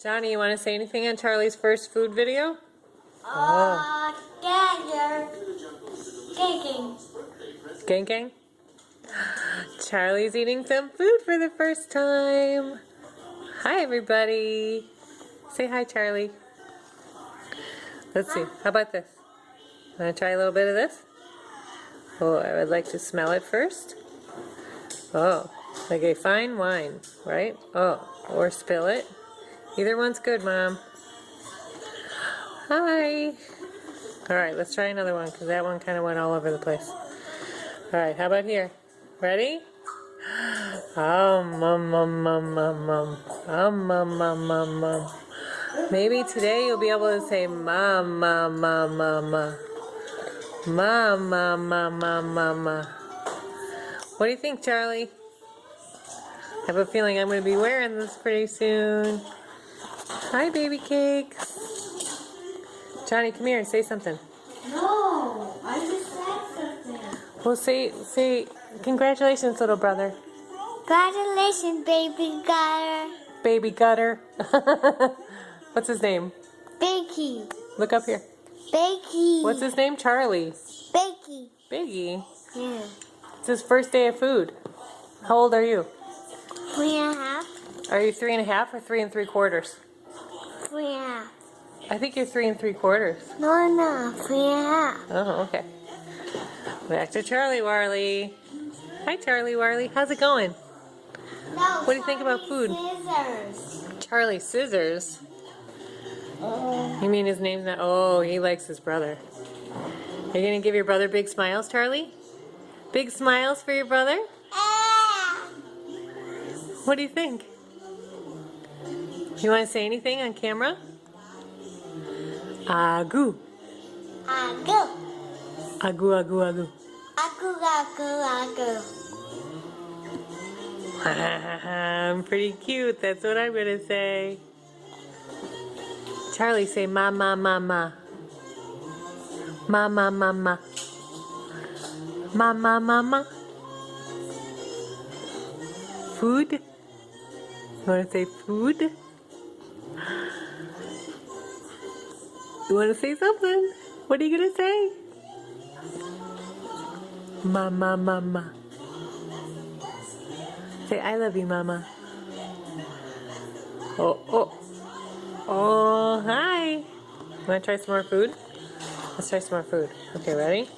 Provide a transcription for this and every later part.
Johnny, you want to say anything on Charlie's first food video? Gang gang? Charlie's eating some food for the first time. Hi, everybody. Say hi, Charlie. Let's see. How about this? Want to try a little bit of this? Oh, I would like to smell it first. Oh, like a fine wine, right? Oh, or spill it. Either one's good, Mom. Hi. All right, let's try another one because that one kind of went all over the place. All right, how about here? Ready? Maybe today you'll be able to say mama. What do you think, Charlie? I have a feeling I'm going to be wearing this pretty soon. Hi, baby cakes. Johnny, come here and say something. No, I just said something. Well, say congratulations, little brother. Congratulations, baby gutter. Baby gutter. What's his name? Bakey. Look up here. Bakey. What's his name? Charlie. Bakey. Biggie. Yeah. It's his first day of food. How old are you? 3.5. Are you 3.5 or 3 3/4? 3.5. I think you're 3 3/4. No, 3.5. Oh, okay. Back to Charlie Warley. Hi, Charlie Warley. How's it going? No, What do you think about food? Scissors. Charlie Scissors. You mean his name's not? Oh, he likes his brother. Are you gonna give your brother big smiles, Charlie? Big smiles for your brother? What do you think? You want to say anything on camera? Agoo. Agoo. Agoo, agoo, agoo. Agoo. I'm pretty cute. That's what I'm gonna say. Charlie, say mama. Mama. Food? You want to say food? You want to say something? What are you going to say? Mama. Say, I love you, Mama. Oh, hi. You want to try some more food? Let's try some more food. Okay, ready?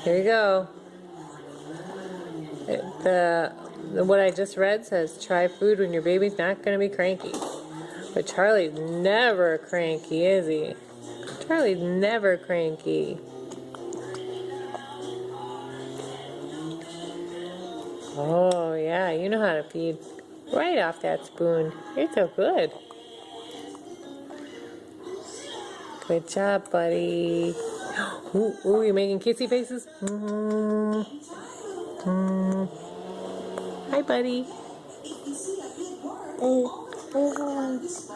Here we go. What I just read says, try food when your baby's not going to be cranky. But Charlie's never cranky, is he? Charlie's never cranky. Oh, yeah, you know how to feed. Right off that spoon. You're so good. Good job, buddy. Ooh, you're making kissy faces? Hi, buddy.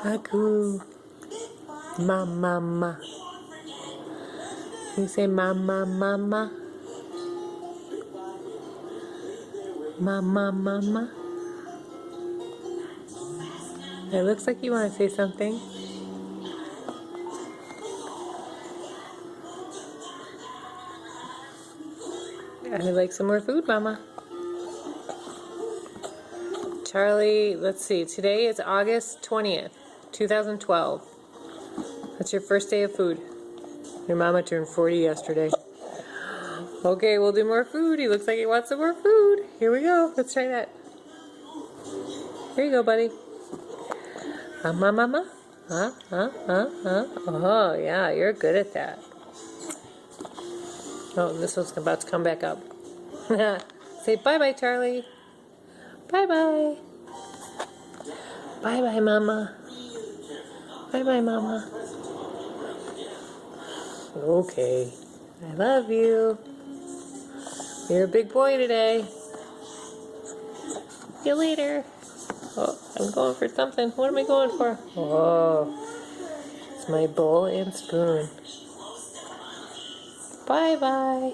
Agoo. Mama. You say mama. Mama. It looks like you want to say something. I would like some more food, Mama. Charlie, let's see. Today is August 20th, 2012. That's your first day of food. Your mama turned 40 yesterday. Okay, we'll do more food. He looks like he wants some more food. Here we go. Let's try that. Here you go, buddy. Mama. Oh, yeah, you're good at that. Oh, this one's about to come back up. Say bye-bye, Charlie. Bye-bye. Bye-bye, Mama. Bye-bye, Mama. Okay. I love you. You're a big boy today. See you later. Oh, I'm going for something. What am I going for? Oh, it's my bowl and spoon. Bye-bye.